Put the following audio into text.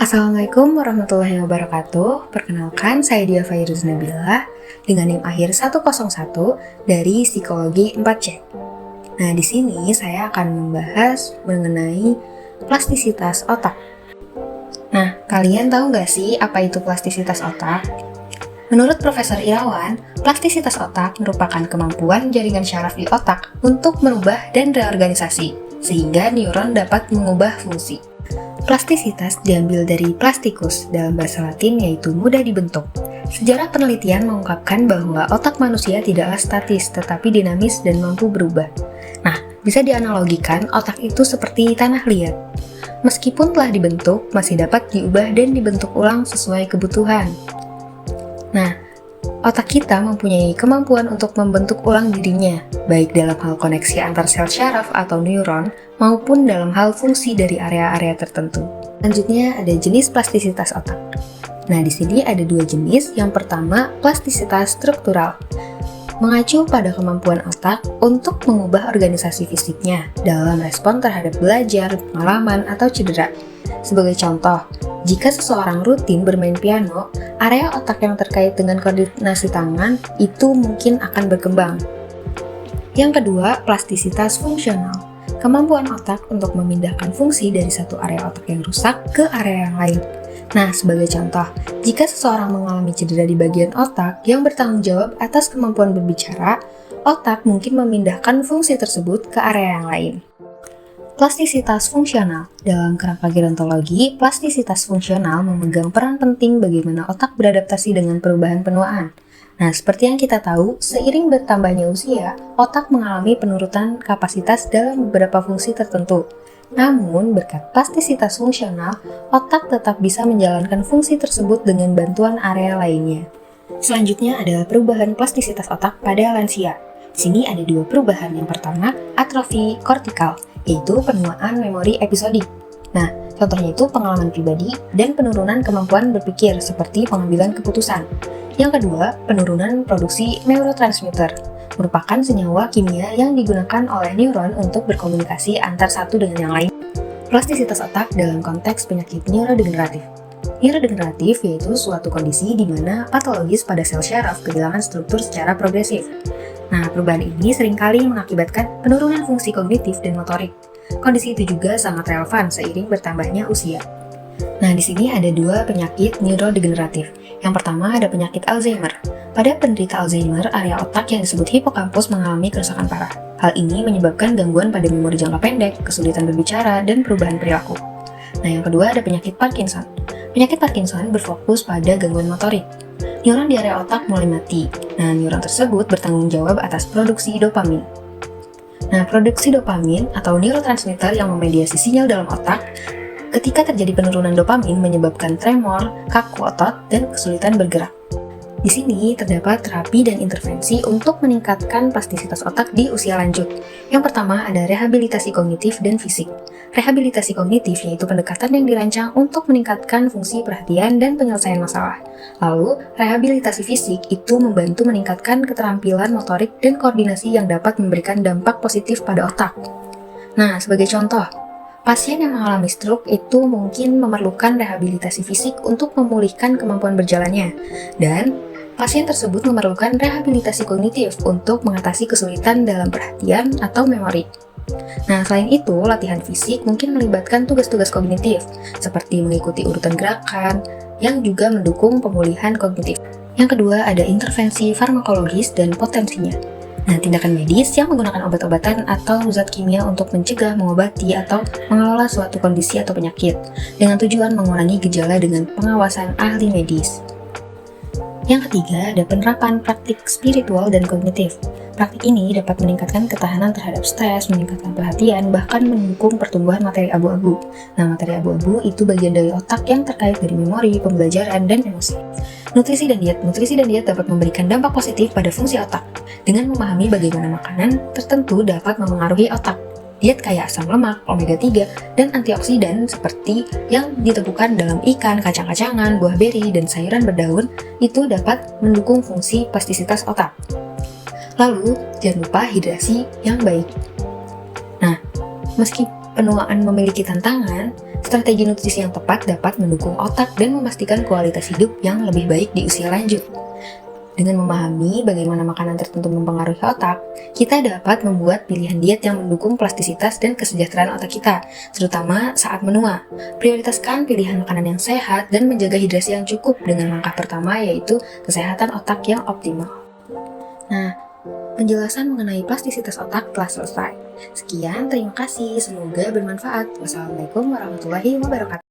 Assalamualaikum warahmatullahi wabarakatuh. Perkenalkan, saya Dia Fairuz Nabila dengan NIM akhir 101 dari Psikologi 4C. Nah, di sini saya akan membahas mengenai plastisitas otak. Nah, kalian tahu nggak sih apa itu plastisitas otak? Menurut Profesor Irawan, plastisitas otak merupakan kemampuan jaringan syaraf di otak untuk merubah dan reorganisasi, sehingga neuron dapat mengubah fungsi. Plastisitas diambil dari plasticus dalam bahasa Latin, yaitu mudah dibentuk. Sejarah penelitian mengungkapkan bahwa otak manusia tidaklah statis tetapi dinamis dan mampu berubah. Nah, bisa dianalogikan otak itu seperti tanah liat. Meskipun telah dibentuk, masih dapat diubah dan dibentuk ulang sesuai kebutuhan. Nah, otak kita mempunyai kemampuan untuk membentuk ulang dirinya, baik dalam hal koneksi antar sel syaraf atau neuron, maupun dalam hal fungsi dari area-area tertentu. Selanjutnya ada jenis plastisitas otak. Nah, di sini ada dua jenis. Yang pertama, plastisitas struktural. Mengacu pada kemampuan otak untuk mengubah organisasi fisiknya dalam respon terhadap belajar, pengalaman, atau cedera. Sebagai contoh, jika seseorang rutin bermain piano, area otak yang terkait dengan koordinasi tangan itu mungkin akan berkembang. Yang kedua, plastisitas fungsional. Kemampuan otak untuk memindahkan fungsi dari satu area otak yang rusak ke area yang lain. Nah, sebagai contoh, jika seseorang mengalami cedera di bagian otak yang bertanggung jawab atas kemampuan berbicara, otak mungkin memindahkan fungsi tersebut ke area yang lain. Plastisitas fungsional. Dalam kerangka gerontologi, plastisitas fungsional memegang peran penting bagaimana otak beradaptasi dengan perubahan penuaan. Nah, seperti yang kita tahu, seiring bertambahnya usia, otak mengalami penurunan kapasitas dalam beberapa fungsi tertentu. Namun, berkat plastisitas fungsional, otak tetap bisa menjalankan fungsi tersebut dengan bantuan area lainnya. Selanjutnya adalah perubahan plastisitas otak pada lansia. Di sini ada dua perubahan. Yang pertama, atrofi kortikal, yaitu penuaan memori episodik. Nah, contohnya itu pengalaman pribadi dan penurunan kemampuan berpikir seperti pengambilan keputusan. Yang kedua, penurunan produksi neurotransmitter, merupakan senyawa kimia yang digunakan oleh neuron untuk berkomunikasi antar satu dengan yang lain. Plastisitas otak dalam konteks penyakit neurodegeneratif. Neurodegeneratif yaitu suatu kondisi di mana patologis pada sel syaraf kehilangan struktur secara progresif. Nah, perubahan ini seringkali mengakibatkan penurunan fungsi kognitif dan motorik. Kondisi itu juga sangat relevan seiring bertambahnya usia. Nah, di sini ada dua penyakit neurodegeneratif. Yang pertama ada penyakit Alzheimer. Pada penderita Alzheimer, area otak yang disebut hipokampus mengalami kerusakan parah. Hal ini menyebabkan gangguan pada memori jangka pendek, kesulitan berbicara, dan perubahan perilaku. Nah, yang kedua ada penyakit Parkinson. Penyakit Parkinson berfokus pada gangguan motorik. Neuron di area otak mulai mati. Nah, neuron tersebut bertanggung jawab atas produksi dopamin. Nah, produksi dopamin atau neurotransmitter yang memediasi sinyal dalam otak. Ketika terjadi penurunan dopamin menyebabkan tremor, kaku otot, dan kesulitan bergerak. Di sini terdapat terapi dan intervensi untuk meningkatkan plastisitas otak di usia lanjut. Yang pertama ada rehabilitasi kognitif dan fisik. Rehabilitasi kognitif yaitu pendekatan yang dirancang untuk meningkatkan fungsi perhatian dan penyelesaian masalah. Lalu, rehabilitasi fisik itu membantu meningkatkan keterampilan motorik dan koordinasi yang dapat memberikan dampak positif pada otak. Nah, sebagai contoh, pasien yang mengalami stroke itu mungkin memerlukan rehabilitasi fisik untuk memulihkan kemampuan berjalannya, dan pasien tersebut memerlukan rehabilitasi kognitif untuk mengatasi kesulitan dalam perhatian atau memori. Nah, selain itu, latihan fisik mungkin melibatkan tugas-tugas kognitif, seperti mengikuti urutan gerakan, yang juga mendukung pemulihan kognitif. Yang kedua, ada intervensi farmakologis dan potensinya. Nah, tindakan medis yang menggunakan obat-obatan atau zat kimia untuk mencegah, mengobati, atau mengelola suatu kondisi atau penyakit dengan tujuan mengurangi gejala dengan pengawasan ahli medis. Yang ketiga, ada penerapan praktik spiritual dan kognitif. Praktik ini dapat meningkatkan ketahanan terhadap stres, meningkatkan perhatian, bahkan mendukung pertumbuhan materi abu-abu. Nah, materi abu-abu itu bagian dari otak yang terkait dari memori, pembelajaran, dan emosi. Nutrisi dan diet dapat memberikan dampak positif pada fungsi otak. Dengan memahami bagaimana makanan tertentu dapat memengaruhi otak. Diet kaya asam lemak, omega 3, dan antioksidan seperti yang ditemukan dalam ikan, kacang-kacangan, buah beri, dan sayuran berdaun itu dapat mendukung fungsi plastisitas otak. Lalu, jangan lupa hidrasi yang baik. Nah, meski penuaan memiliki tantangan, Strategi nutrisi yang tepat dapat mendukung otak dan memastikan kualitas hidup yang lebih baik di usia lanjut. Dengan memahami bagaimana makanan tertentu mempengaruhi otak, kita dapat membuat pilihan diet yang mendukung plastisitas dan kesejahteraan otak kita, terutama saat menua. Prioritaskan pilihan makanan yang sehat dan menjaga hidrasi yang cukup dengan langkah pertama yaitu kesehatan otak yang optimal. Nah, penjelasan mengenai plastisitas otak telah selesai. Sekian, terima kasih. Semoga bermanfaat. Wassalamualaikum warahmatullahi wabarakatuh.